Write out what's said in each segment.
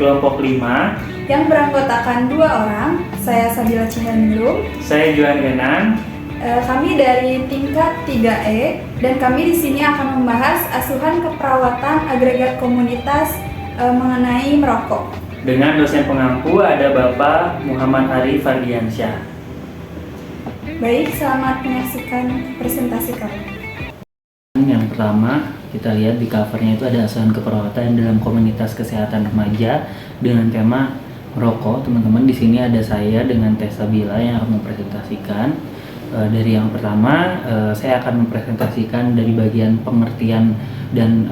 kelompok 5 yang beranggotakan 2 orang. Saya Sabila Cihanilum. Saya Juan Genan. Kami dari tingkat 3E dan kami di sini akan membahas asuhan keperawatan agregat komunitas mengenai merokok. Dengan dosen pengampu ada Bapak Muhammad Arif Fardiansyah. Baik, selamat menyaksikan presentasi kami. Yang pertama, kita lihat di covernya itu ada asuhan keperawatan dalam komunitas kesehatan remaja dengan tema merokok. Teman-teman, di sini ada saya dengan Teh Sabila yang akan mempresentasikan. Dari yang pertama, saya akan mempresentasikan dari bagian pengertian dan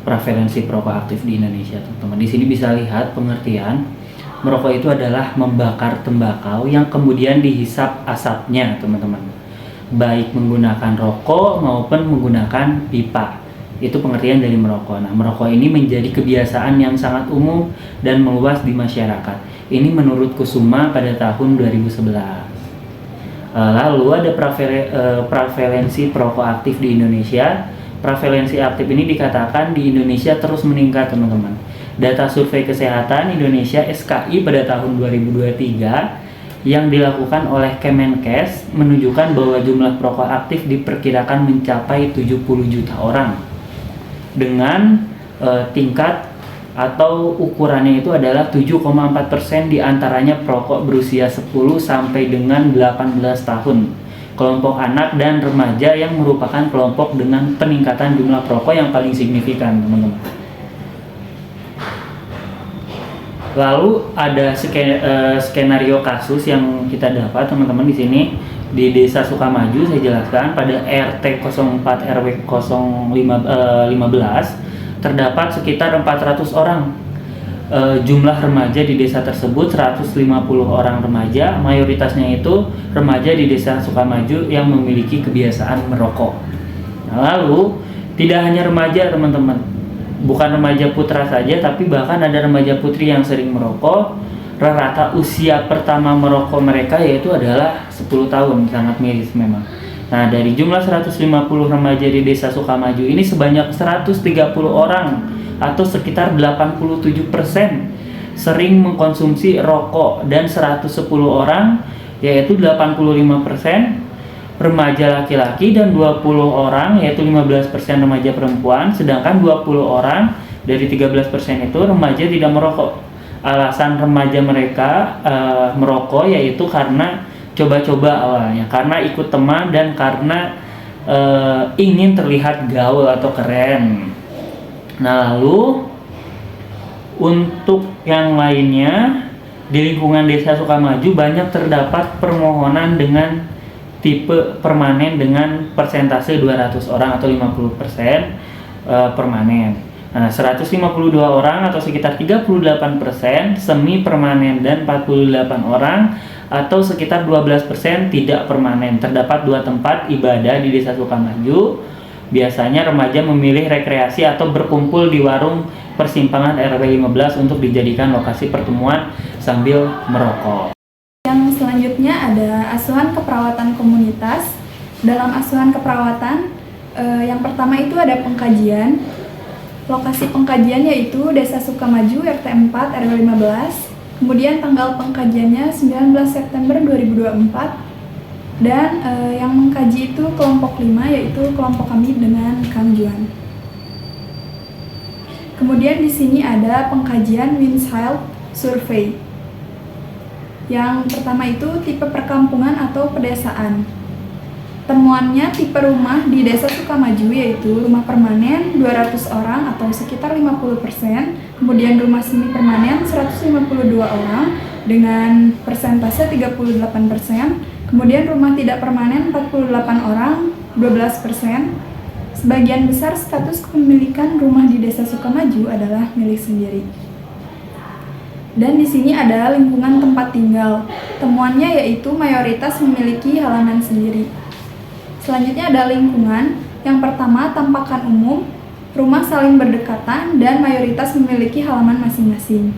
prevalensi perokok aktif di Indonesia. Teman-teman, di sini bisa lihat pengertian merokok itu adalah membakar tembakau yang kemudian dihisap asapnya, teman-teman. Baik menggunakan rokok maupun menggunakan pipa. Itu pengertian dari merokok. Nah, merokok ini menjadi kebiasaan yang sangat umum dan meluas di masyarakat. Ini menurut Kusuma pada tahun 2011. Lalu ada prevalensi perokok aktif di Indonesia. Prevalensi aktif ini dikatakan di Indonesia terus meningkat, teman-teman. Data Survei Kesehatan Indonesia SKI pada tahun 2023 yang dilakukan oleh Kemenkes menunjukkan bahwa jumlah perokok aktif diperkirakan mencapai 70 juta orang dengan tingkat atau ukurannya itu adalah 7,4% diantaranya perokok berusia 10 sampai dengan 18 tahun, kelompok anak dan remaja yang merupakan kelompok dengan peningkatan jumlah perokok yang paling signifikan, teman-teman. Lalu ada skenario kasus yang kita dapat, teman-teman, di sini di Desa Sukamaju. Saya jelaskan pada RT 04 RW 015 terdapat sekitar 400 orang. Jumlah remaja di desa tersebut 150 orang remaja, mayoritasnya itu remaja di Desa Sukamaju yang memiliki kebiasaan merokok. Nah, lalu tidak hanya remaja, teman-teman, bukan remaja putra saja, tapi bahkan ada remaja putri yang sering merokok. Rata usia pertama merokok mereka yaitu adalah 10 tahun, sangat miris memang. Nah, dari jumlah 150 remaja di Desa Sukamaju ini sebanyak 130 orang atau sekitar 87% sering mengkonsumsi rokok, dan 110 orang yaitu 85% remaja laki-laki dan 20 orang yaitu 15% remaja perempuan, sedangkan 20 orang dari 13% itu remaja tidak merokok. Alasan remaja mereka merokok yaitu karena coba-coba awalnya, karena ikut teman dan karena ingin terlihat gaul atau keren. Nah, lalu untuk yang lainnya di lingkungan Desa Sukamaju banyak terdapat permohonan dengan tipe permanen dengan persentase 200 orang atau 50% permanen. Nah, 152 orang atau sekitar 38% semi permanen dan 48 orang atau sekitar 12% tidak permanen. Terdapat 2 tempat ibadah di Desa Sukamaju. Biasanya remaja memilih rekreasi atau berkumpul di warung persimpangan RW 15 untuk dijadikan lokasi pertemuan sambil merokok. Yang selanjutnya ada asuhan keperawatan komunitas. Dalam asuhan keperawatan, yang pertama itu ada pengkajian. Lokasi pengkajian yaitu Desa Sukamaju RT 4 RW 15. Kemudian tanggal pengkajiannya 19 September 2024. Dan yang mengkaji itu kelompok 5 yaitu kelompok kami dengan Kang Juan. Kemudian di sini ada pengkajian Winshield Survey. Yang pertama itu tipe perkampungan atau pedesaan. Temuannya tipe rumah di Desa Sukamaju yaitu rumah permanen 200 orang atau sekitar 50%, kemudian rumah semi permanen 152 orang dengan persentase 38%, kemudian rumah tidak permanen 48 orang 12%. Sebagian besar status kepemilikan rumah di Desa Sukamaju adalah milik sendiri. Dan di sini ada lingkungan tempat tinggal. Temuannya yaitu mayoritas memiliki halaman sendiri. Selanjutnya ada lingkungan. Yang pertama, tampakan umum, rumah saling berdekatan dan mayoritas memiliki halaman masing-masing.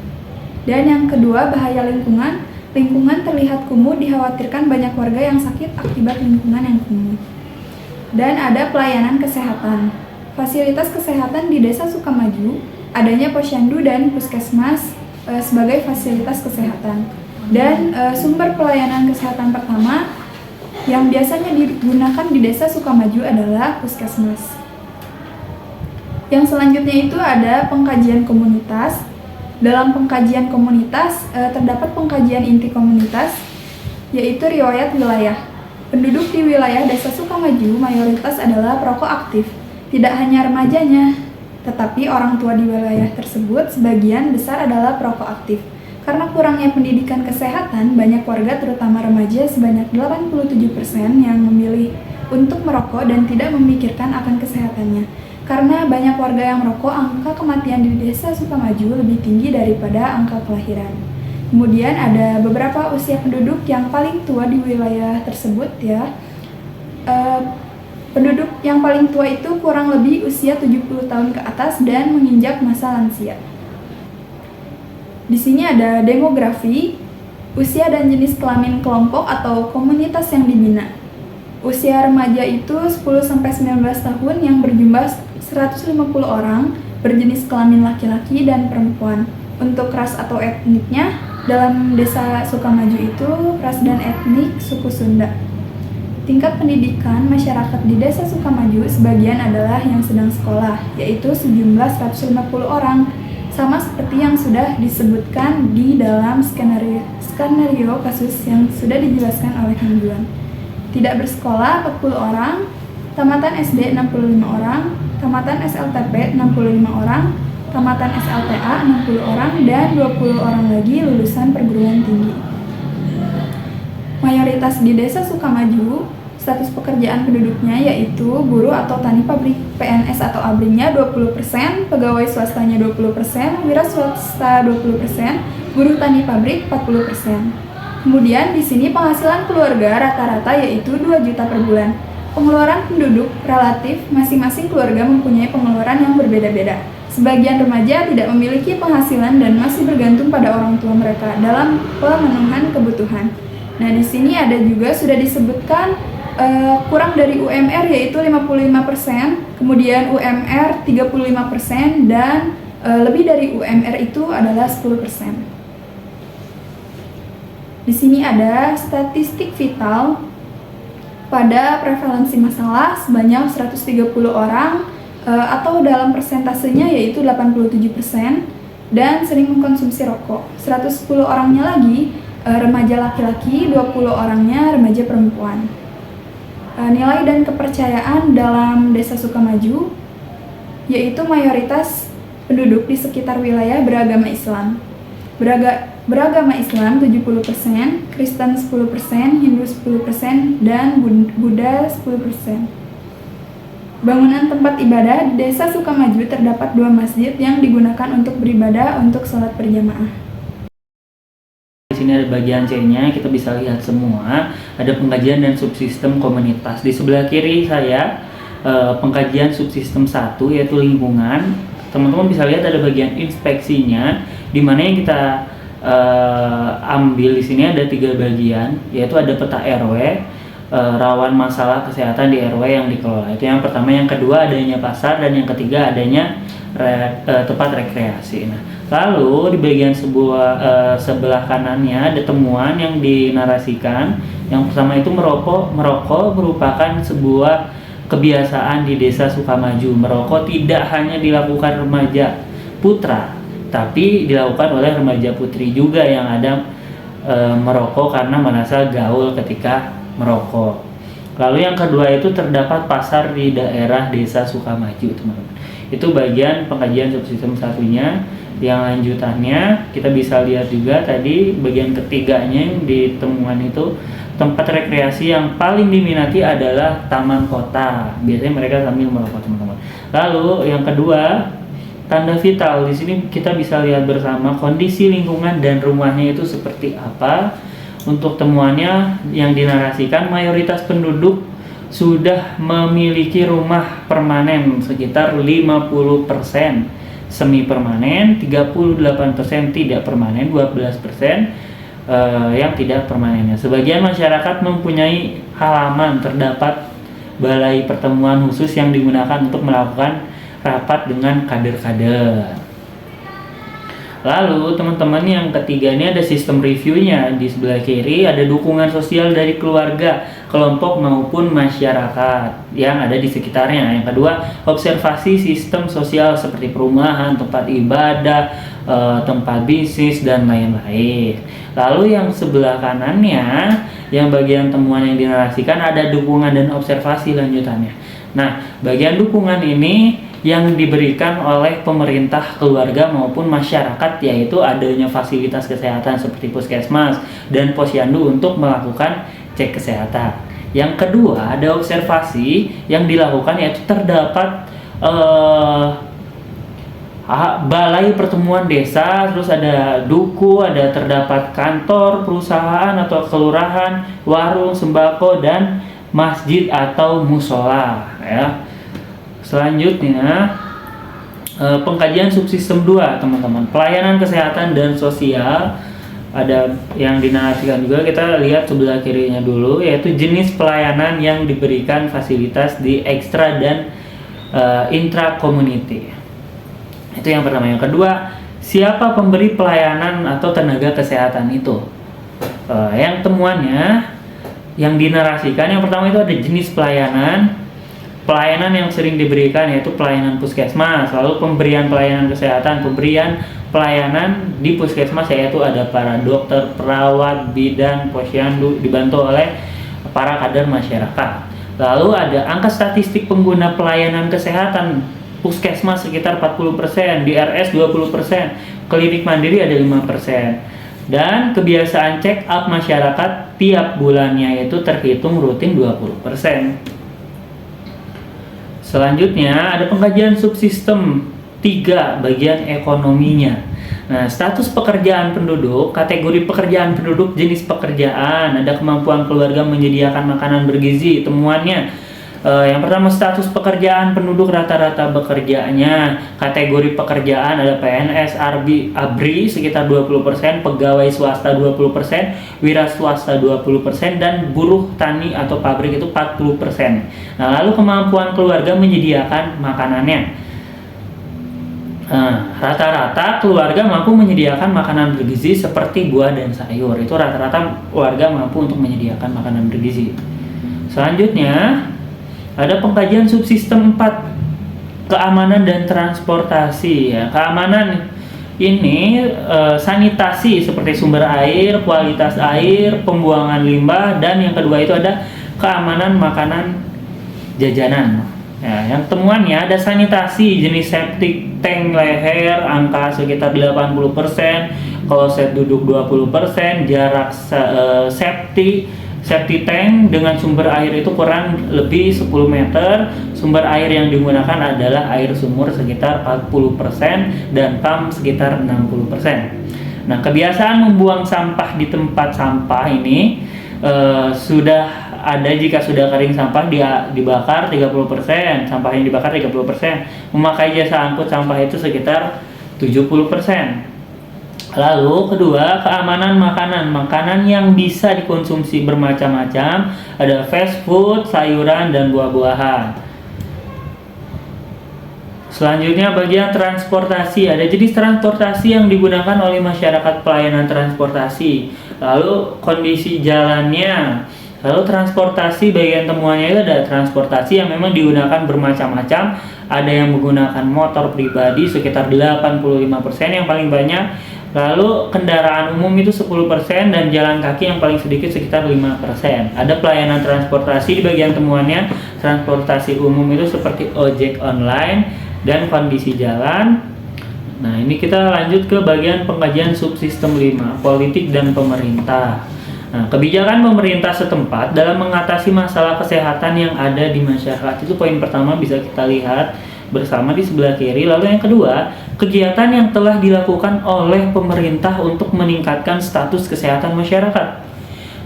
Dan yang kedua, bahaya lingkungan. Lingkungan terlihat kumuh, dikhawatirkan banyak warga yang sakit akibat lingkungan yang kumuh. Dan ada pelayanan kesehatan. Fasilitas kesehatan di Desa Sukamaju adanya posyandu dan puskesmas sebagai fasilitas kesehatan. Dan sumber pelayanan kesehatan pertama yang biasanya digunakan di Desa Sukamaju adalah puskesmas. Yang selanjutnya itu ada pengkajian komunitas. Dalam pengkajian komunitas terdapat pengkajian inti komunitas, yaitu riwayat wilayah. Penduduk di wilayah Desa Sukamaju mayoritas adalah perokok aktif. Tidak hanya remajanya, tetapi orang tua di wilayah tersebut sebagian besar adalah perokok aktif. Karena kurangnya pendidikan kesehatan, banyak warga terutama remaja sebanyak 87% yang memilih untuk merokok dan tidak memikirkan akan kesehatannya. Karena banyak warga yang merokok, angka kematian di Desa Sukamaju lebih tinggi daripada angka kelahiran. Kemudian ada beberapa usia penduduk yang paling tua di wilayah tersebut ya. Penduduk yang paling tua itu kurang lebih usia 70 tahun ke atas dan menginjak masa lansia. Di sini ada demografi, usia dan jenis kelamin kelompok atau komunitas yang dibina. Usia remaja itu 10-19 tahun yang berjumlah 150 orang, berjenis kelamin laki-laki dan perempuan. Untuk ras atau etniknya, dalam Desa Sukamaju itu ras dan etnik suku Sunda. Tingkat pendidikan masyarakat di Desa Sukamaju sebagian adalah yang sedang sekolah, yaitu sejumlah 150 orang. Sama seperti yang sudah disebutkan di dalam skenario kasus yang sudah dijelaskan oleh Kang Juan. Tidak bersekolah 40 orang, tamatan SD 65 orang, tamatan SLTP 65 orang, tamatan SLTA 60 orang, dan 20 orang lagi lulusan perguruan tinggi. Mayoritas di Desa Sukamaju, status pekerjaan penduduknya yaitu buruh atau tani pabrik, PNS atau ABRI-nya 20%, pegawai swastanya 20%, wira swasta 20%, buruh tani pabrik 40%. Kemudian di sini penghasilan keluarga rata-rata yaitu 2 juta per bulan. Pengeluaran penduduk relatif masing-masing keluarga mempunyai pengeluaran yang berbeda-beda. Sebagian remaja tidak memiliki penghasilan dan masih bergantung pada orang tua mereka dalam pemenuhan kebutuhan. Nah, di sini ada juga sudah disebutkan kurang dari UMR yaitu 55%, kemudian UMR 35%, dan lebih dari UMR itu adalah 10%. Di sini ada statistik vital pada prevalensi masalah sebanyak 130 orang atau dalam persentasenya yaitu 87%, dan sering mengkonsumsi rokok. 110 orangnya lagi remaja laki-laki, 20 orangnya remaja perempuan. Nilai dan kepercayaan dalam Desa Sukamaju yaitu mayoritas penduduk di sekitar wilayah beragama Islam. Beragama Islam 70%, Kristen 10%, Hindu 10%, dan Buddha 10%. Bangunan tempat ibadah di Desa Sukamaju terdapat 2 masjid yang digunakan untuk beribadah untuk sholat berjamaah. Di sini ada bagian C-nya, kita bisa lihat semua. Ada pengkajian dan subsistem komunitas. Di sebelah kiri saya pengkajian subsistem 1 yaitu lingkungan. Teman-teman bisa lihat ada bagian inspeksinya, di mana yang kita ambil di sini ada 3 bagian, yaitu ada peta RW, rawan masalah kesehatan di RW yang dikelola. Itu yang pertama. Yang kedua adanya pasar, dan yang ketiga adanya tempat rekreasi. Nah, lalu di bagian sebelah kanannya ada temuan yang dinarasikan. Yang pertama itu merokok merupakan sebuah kebiasaan di Desa Sukamaju. Merokok tidak hanya dilakukan remaja putra, tapi dilakukan oleh remaja putri juga yang ada merokok karena merasa gaul ketika merokok. Lalu yang kedua itu terdapat pasar di daerah Desa Sukamaju, teman-teman. Itu bagian pengkajian subsistem satunya. Yang lanjutannya kita bisa lihat juga tadi bagian ketiganya yang di temuan itu, tempat rekreasi yang paling diminati adalah taman kota. Biasanya mereka sambil merokok, teman-teman. Lalu yang kedua, tanda vital. Di sini kita bisa lihat bersama kondisi lingkungan dan rumahnya itu seperti apa. Untuk temuannya yang dinarasikan, mayoritas penduduk sudah memiliki rumah permanen sekitar 50%, semi permanen 38%, tidak permanen 12%, yang tidak permanennya. Sebagian masyarakat mempunyai halaman, terdapat balai pertemuan khusus yang digunakan untuk melakukan rapat dengan kader-kader. Lalu teman-teman yang ketiga ini ada sistem reviewnya. Di sebelah kiri ada dukungan sosial dari keluarga, kelompok maupun masyarakat yang ada di sekitarnya. Yang kedua, observasi sistem sosial seperti perumahan, tempat ibadah, tempat bisnis dan lain-lain. Lalu yang sebelah kanannya, yang bagian temuan yang dinarasikan ada dukungan dan observasi lanjutannya. Nah, bagian dukungan ini yang diberikan oleh pemerintah, keluarga maupun masyarakat, yaitu adanya fasilitas kesehatan seperti puskesmas dan posyandu untuk melakukan cek kesehatan. Yang kedua, ada observasi yang dilakukan, yaitu terdapat balai pertemuan desa, terus ada duku, ada terdapat kantor, perusahaan atau kelurahan, warung, sembako, dan masjid atau musola, ya. Selanjutnya, pengkajian subsistem 2, teman-teman. Pelayanan kesehatan dan sosial ada yang dinarasikan juga. Kita lihat sebelah kirinya dulu, yaitu jenis pelayanan yang diberikan fasilitas di ekstra dan intra community. Itu yang pertama. Yang kedua, siapa pemberi pelayanan atau tenaga kesehatan itu? Yang temuannya yang dinarasikan, yang pertama itu ada jenis pelayanan yang sering diberikan, yaitu pelayanan puskesmas. Lalu pemberian pelayanan kesehatan, pemberian pelayanan di puskesmas, yaitu ada para dokter, perawat, bidan, posyandu dibantu oleh para kader masyarakat. Lalu ada angka statistik pengguna pelayanan kesehatan puskesmas sekitar 40%, di RS 20%, klinik mandiri ada 5%. Dan kebiasaan check up masyarakat tiap bulannya itu terhitung rutin 20%. Selanjutnya ada pengkajian subsistem 3, bagian ekonominya. Nah, status pekerjaan penduduk, kategori pekerjaan penduduk, jenis pekerjaan, ada kemampuan keluarga menyediakan makanan bergizi. Temuannya, yang pertama, status pekerjaan penduduk, rata-rata bekerjanya, kategori pekerjaan ada PNS, ABRI sekitar 20%, pegawai swasta 20%, wira swasta 20%, dan buruh tani atau pabrik itu 40%. Nah, lalu kemampuan keluarga menyediakan makanannya. Rata-rata keluarga mampu menyediakan makanan bergizi seperti buah dan sayur. Itu rata-rata keluarga mampu untuk menyediakan makanan bergizi. Selanjutnya, ada pengkajian subsistem 4, keamanan dan transportasi, ya. Keamanan ini sanitasi seperti sumber air, kualitas air, pembuangan limbah, dan yang kedua itu ada keamanan makanan jajanan. Ya, yang temuannya ada sanitasi jenis septic tank leher angka sekitar 80%, kloset duduk 20%, jarak safety tank dengan sumber air itu kurang lebih 10 meter. Sumber air yang digunakan adalah air sumur sekitar 40% dan pump sekitar 60%. Nah, kebiasaan membuang sampah di tempat sampah ini sudah ada jika sudah kering sampah dibakar 30%, sampah yang dibakar 30%. Memakai jasa angkut sampah itu sekitar 70%. Lalu kedua, keamanan makanan yang bisa dikonsumsi bermacam-macam, ada fast food, sayuran, dan buah-buahan. Selanjutnya bagian transportasi, ada jenis transportasi yang digunakan oleh masyarakat, pelayanan transportasi, lalu kondisi jalannya. Lalu transportasi, bagian temuannya itu ada transportasi yang memang digunakan bermacam-macam, ada yang menggunakan motor pribadi sekitar 85% yang paling banyak. Lalu kendaraan umum itu 10% dan jalan kaki yang paling sedikit sekitar 5%. Ada pelayanan transportasi, di bagian temuannya transportasi umum itu seperti ojek online dan kondisi jalan. Nah, ini kita lanjut ke bagian pengkajian subsistem 5, politik dan pemerintah. Nah, kebijakan pemerintah setempat dalam mengatasi masalah kesehatan yang ada di masyarakat, itu poin pertama bisa kita lihat bersama di sebelah kiri. Lalu yang kedua, kegiatan yang telah dilakukan oleh pemerintah untuk meningkatkan status kesehatan masyarakat.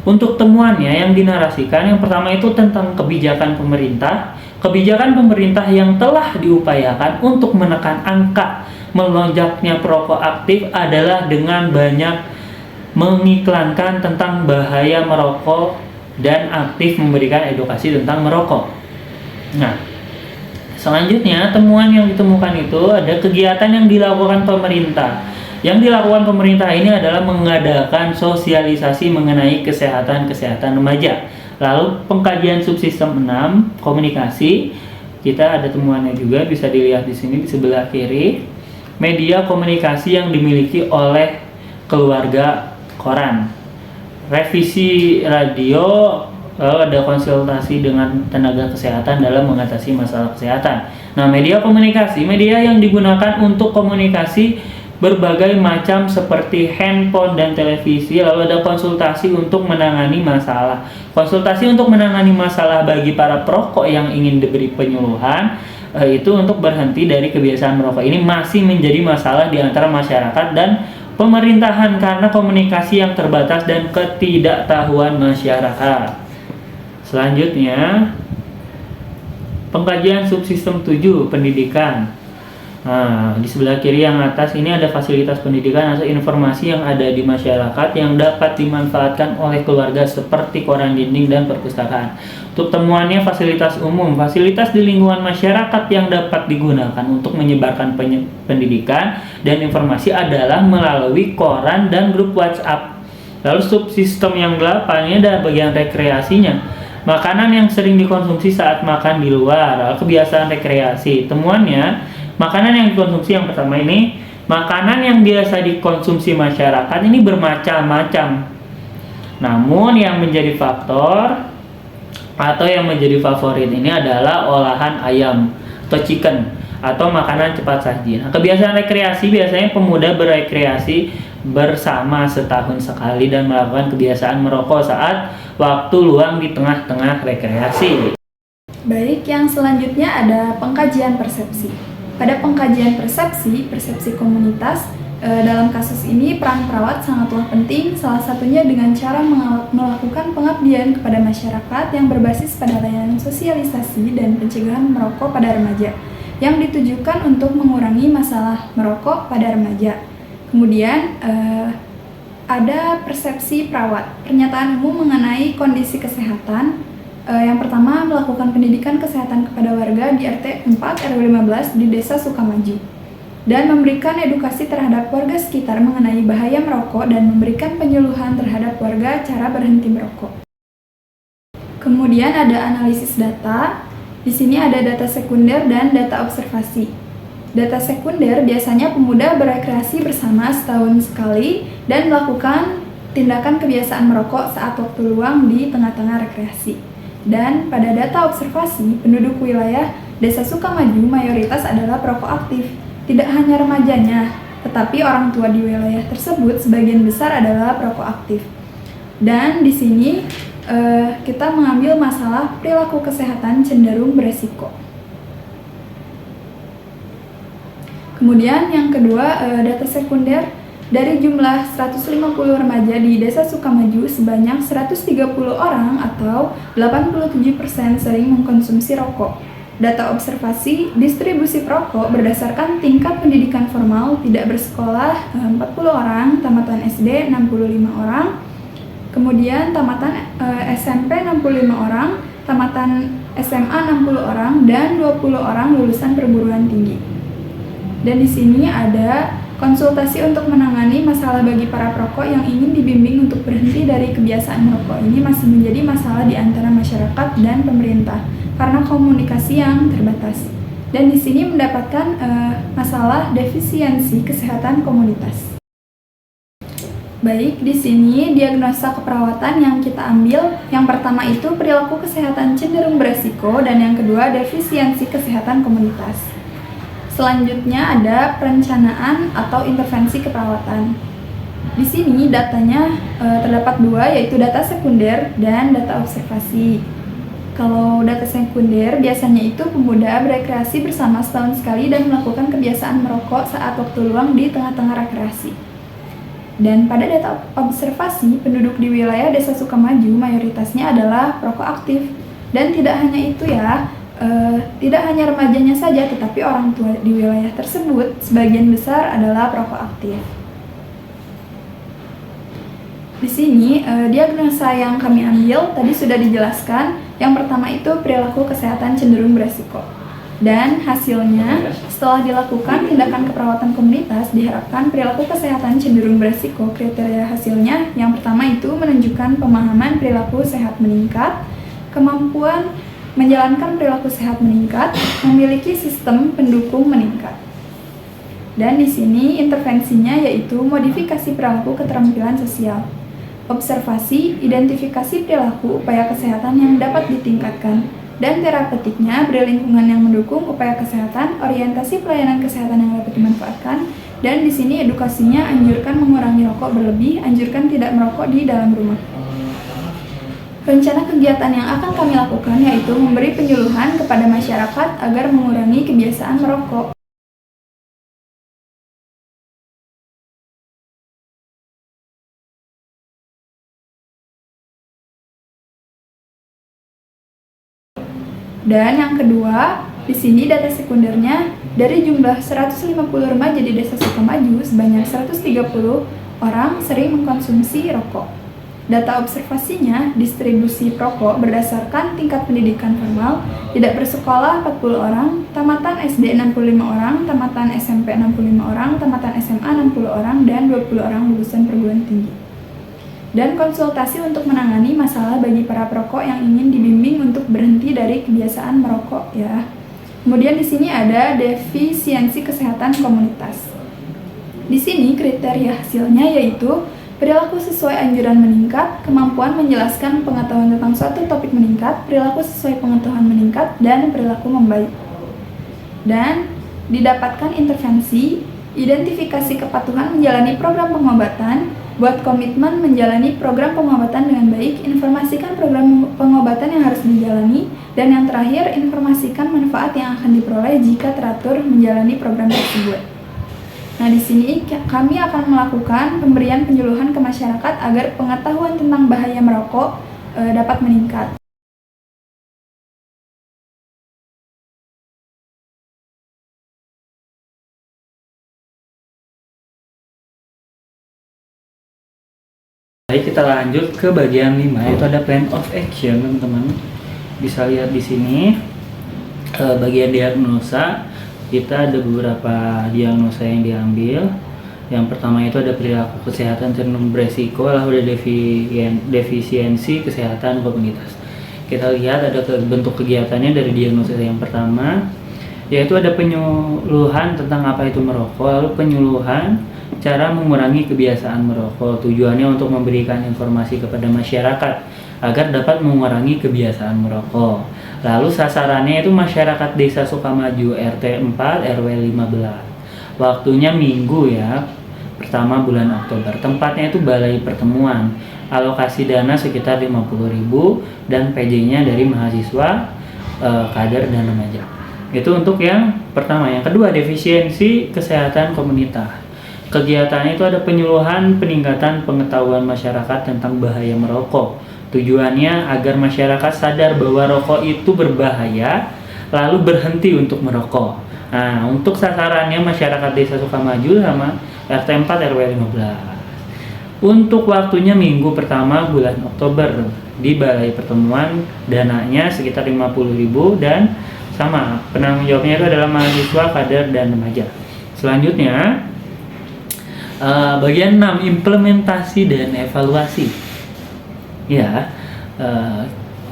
Untuk temuannya yang dinarasikan, yang pertama itu tentang kebijakan pemerintah. Kebijakan pemerintah yang telah diupayakan untuk menekan angka melonjaknya perokok aktif adalah dengan banyak mengiklankan tentang bahaya merokok dan aktif memberikan edukasi tentang merokok. Nah, selanjutnya temuan yang ditemukan itu ada kegiatan yang dilakukan pemerintah. Yang dilakukan pemerintah ini adalah mengadakan sosialisasi mengenai kesehatan remaja. Lalu pengkajian subsistem 6, komunikasi, kita ada temuannya juga, bisa dilihat di sini di sebelah kiri. Media komunikasi yang dimiliki oleh keluarga, koran, revisi radio, lalu ada konsultasi dengan tenaga kesehatan dalam mengatasi masalah kesehatan. Nah, media komunikasi, media yang digunakan untuk komunikasi berbagai macam seperti handphone dan televisi. Lalu ada konsultasi untuk menangani masalah. Konsultasi untuk menangani masalah bagi para perokok yang ingin diberi penyuluhan, itu untuk berhenti dari kebiasaan merokok. Ini masih menjadi masalah di antara masyarakat dan pemerintahan karena komunikasi yang terbatas dan ketidaktahuan masyarakat. Selanjutnya, pengkajian subsistem 7, pendidikan. Nah, di sebelah kiri yang atas ini ada fasilitas pendidikan atau informasi yang ada di masyarakat yang dapat dimanfaatkan oleh keluarga seperti koran dinding dan perpustakaan. Untuk temuannya, fasilitas umum, fasilitas di lingkungan masyarakat yang dapat digunakan untuk menyebarkan pendidikan dan informasi adalah melalui koran dan grup WhatsApp. Lalu subsistem yang 8 ini ada bagian rekreasinya. Makanan yang sering dikonsumsi saat makan di luar, kebiasaan rekreasi. Temuannya, makanan yang dikonsumsi yang pertama ini, makanan yang biasa dikonsumsi masyarakat ini bermacam-macam. Namun yang menjadi faktor atau yang menjadi favorit ini adalah olahan ayam atau chicken atau makanan cepat saji. Nah, kebiasaan rekreasi biasanya pemuda berekreasi bersama setahun sekali dan melakukan kebiasaan merokok saat waktu luang di tengah-tengah rekreasi. Baik, yang selanjutnya ada pengkajian persepsi. Pada pengkajian persepsi komunitas, dalam kasus ini peran perawat sangatlah penting, salah satunya dengan cara melakukan pengabdian kepada masyarakat yang berbasis pada layanan sosialisasi dan pencegahan merokok pada remaja, yang ditujukan untuk mengurangi masalah merokok pada remaja. Kemudian ada persepsi perawat, pernyataan umum mengenai kondisi kesehatan. Yang pertama, melakukan pendidikan kesehatan kepada warga di RT 4 RW 15 di Desa Sukamaju, dan memberikan edukasi terhadap warga sekitar mengenai bahaya merokok dan memberikan penyuluhan terhadap warga cara berhenti merokok. Kemudian ada analisis data. Di sini ada data sekunder dan data observasi. Data sekunder biasanya pemuda berekreasi bersama setahun sekali dan melakukan tindakan kebiasaan merokok saat waktu luang di tengah-tengah rekreasi. Dan pada data observasi, penduduk wilayah Desa Sukamaju mayoritas adalah perokok aktif. Tidak hanya remajanya, tetapi orang tua di wilayah tersebut sebagian besar adalah perokok aktif. Dan di sini kita mengambil masalah perilaku kesehatan cenderung beresiko. Kemudian yang kedua, data sekunder. Dari jumlah 150 remaja di Desa Sukamaju, sebanyak 130 orang atau 87% sering mengkonsumsi rokok. Data observasi distribusi perokok berdasarkan tingkat pendidikan formal tidak bersekolah 40 orang, tamatan SD 65 orang, kemudian tamatan SMP 65 orang, tamatan SMA 60 orang, dan 20 orang lulusan perguruan tinggi. Dan di sini ada konsultasi untuk menangani masalah bagi para perokok yang ingin dibimbing untuk berhenti dari kebiasaan merokok. Ini masih menjadi masalah di antara masyarakat dan pemerintah karena komunikasi yang terbatas. Dan di sini mendapatkan masalah defisiensi kesehatan komunitas. Baik, di sini diagnosa keperawatan yang kita ambil. Yang pertama itu perilaku kesehatan cenderung beresiko, dan yang kedua defisiensi kesehatan komunitas. Selanjutnya ada perencanaan atau intervensi keperawatan. Di sini datanya terdapat dua, yaitu data sekunder dan data observasi. Kalau data sekunder biasanya itu pemuda berekreasi bersama setahun sekali dan melakukan kebiasaan merokok saat waktu luang di tengah-tengah rekreasi. Dan pada data observasi, penduduk di wilayah Desa Sukamaju mayoritasnya adalah perokok aktif. Dan tidak hanya itu ya, tidak hanya remajanya saja, tetapi orang tua di wilayah tersebut sebagian besar adalah perokok aktif. Di sini diagnosa yang kami ambil tadi sudah dijelaskan. Yang pertama itu perilaku kesehatan cenderung beresiko. Dan hasilnya, setelah dilakukan tindakan keperawatan komunitas, diharapkan perilaku kesehatan cenderung beresiko. Kriteria hasilnya, yang pertama itu menunjukkan pemahaman perilaku sehat meningkat, kemampuan menjalankan perilaku sehat meningkat, memiliki sistem pendukung meningkat. Dan di sini intervensinya yaitu modifikasi perilaku keterampilan sosial, observasi, identifikasi perilaku upaya kesehatan yang dapat ditingkatkan, dan terapeutiknya beri lingkungan yang mendukung upaya kesehatan, orientasi pelayanan kesehatan yang dapat dimanfaatkan, dan di sini edukasinya anjurkan mengurangi rokok berlebih, anjurkan tidak merokok di dalam rumah. Rencana kegiatan yang akan kami lakukan yaitu memberi penyuluhan kepada masyarakat agar mengurangi kebiasaan merokok. Dan yang kedua, di sini data sekundernya dari jumlah 150 remaja di Desa Sukamaju, sebanyak 130 orang sering mengkonsumsi rokok. Data observasinya, distribusi perokok berdasarkan tingkat pendidikan formal, tidak bersekolah 40 orang, tamatan SD 65 orang, tamatan SMP 65 orang, tamatan SMA 60 orang, dan 20 orang lulusan perguruan tinggi. Dan konsultasi untuk menangani masalah bagi para perokok yang ingin dibimbing untuk berhenti dari kebiasaan merokok ya. Kemudian di sini ada defisiensi kesehatan komunitas. Di sini kriteria hasilnya yaitu perilaku sesuai anjuran meningkat, kemampuan menjelaskan pengetahuan tentang suatu topik meningkat, perilaku sesuai pengetahuan meningkat, dan perilaku membaik. Dan didapatkan intervensi, identifikasi kepatuhan menjalani program pengobatan, buat komitmen menjalani program pengobatan dengan baik, informasikan program pengobatan yang harus dijalani, dan yang terakhir, informasikan manfaat yang akan diperoleh jika teratur menjalani program tersebut. Nah, di sini kami akan melakukan pemberian penyuluhan ke masyarakat agar pengetahuan tentang bahaya merokok dapat meningkat. Baik, kita lanjut ke bagian 5, yaitu ada plan of action, teman-teman. Bisa lihat di sini bagian diagnosa. Kita ada beberapa diagnosa yang diambil. Yang pertama itu ada perilaku kesehatan cenderung beresiko, lalu ada defisiensi kesehatan komunitas. Kita lihat ada bentuk kegiatannya dari diagnosa yang pertama, yaitu ada penyuluhan tentang apa itu merokok, lalu penyuluhan cara mengurangi kebiasaan merokok. Tujuannya untuk memberikan informasi kepada masyarakat agar dapat mengurangi kebiasaan merokok. Lalu sasarannya itu masyarakat Desa Sukamaju RT 4 RW 15. Waktunya minggu ya, pertama bulan Oktober. Tempatnya itu balai pertemuan. Alokasi dana sekitar 50.000 dan PJ-nya dari mahasiswa, kader dan remaja. Itu untuk yang pertama. Yang kedua, defisiensi kesehatan komunitas. Kegiatannya itu ada penyuluhan peningkatan pengetahuan masyarakat tentang bahaya merokok. Tujuannya agar masyarakat sadar bahwa rokok itu berbahaya, lalu berhenti untuk merokok. Nah, untuk sasarannya masyarakat Desa Sukamaju sama RT 4 RW 15. Untuk waktunya minggu pertama bulan Oktober di balai pertemuan, dananya sekitar 50.000 dan sama penanggung jawabnya itu adalah mahasiswa, kader, dan remaja. Selanjutnya bagian 6, implementasi dan evaluasi. Ya,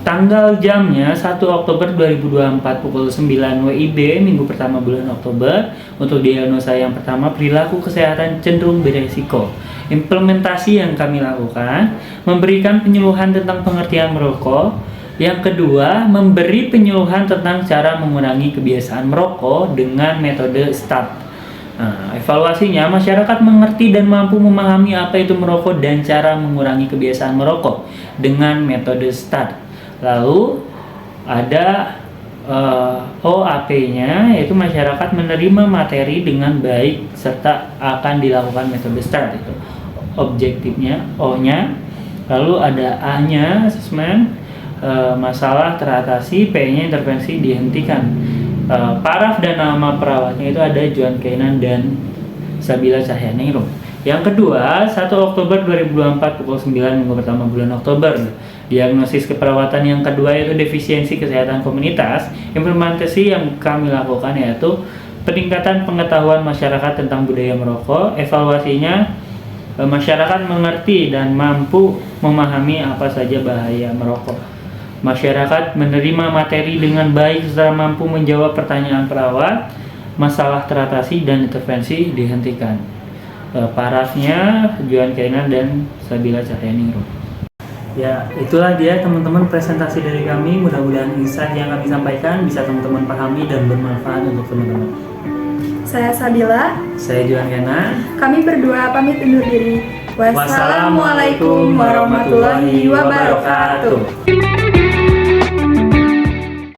tanggal jamnya 1 Oktober 2024 pukul 9 WIB minggu pertama bulan Oktober. Untuk diagnosa yang pertama, perilaku kesehatan cenderung beresiko. Implementasi yang kami lakukan, memberikan penyuluhan tentang pengertian merokok. Yang kedua, memberi penyuluhan tentang cara mengurangi kebiasaan merokok dengan metode START. Nah, evaluasinya, masyarakat mengerti dan mampu memahami apa itu merokok dan cara mengurangi kebiasaan merokok dengan metode START. Lalu ada OAP-nya, yaitu masyarakat menerima materi dengan baik serta akan dilakukan metode START itu. Objektifnya, O-nya. Lalu ada A-nya, asesmen, masalah teratasi, P-nya intervensi dihentikan. Paraf dan nama perawatnya itu ada Joan Kainan dan Sabila Cahyaningrum. Yang kedua, 1 Oktober 2024 pukul 9 minggu pertama bulan Oktober Diagnosis keperawatan yang kedua yaitu defisiensi kesehatan komunitas. Implementasi yang kami lakukan yaitu peningkatan pengetahuan masyarakat tentang budaya merokok. Evaluasinya, masyarakat mengerti dan mampu memahami apa saja bahaya merokok. Masyarakat menerima materi dengan baik serta mampu menjawab pertanyaan perawat. Masalah teratasi dan intervensi dihentikan. Parafnya Juan Kainan dan Sabila Cahyani. Ya, itulah dia teman-teman presentasi dari kami. Mudah-mudahan insight yang kami sampaikan bisa teman-teman pahami dan bermanfaat untuk teman-teman. Saya Sabila. Saya Juan Kainan. Kami berdua pamit undur diri. Wassalamualaikum warahmatullahi wabarakatuh.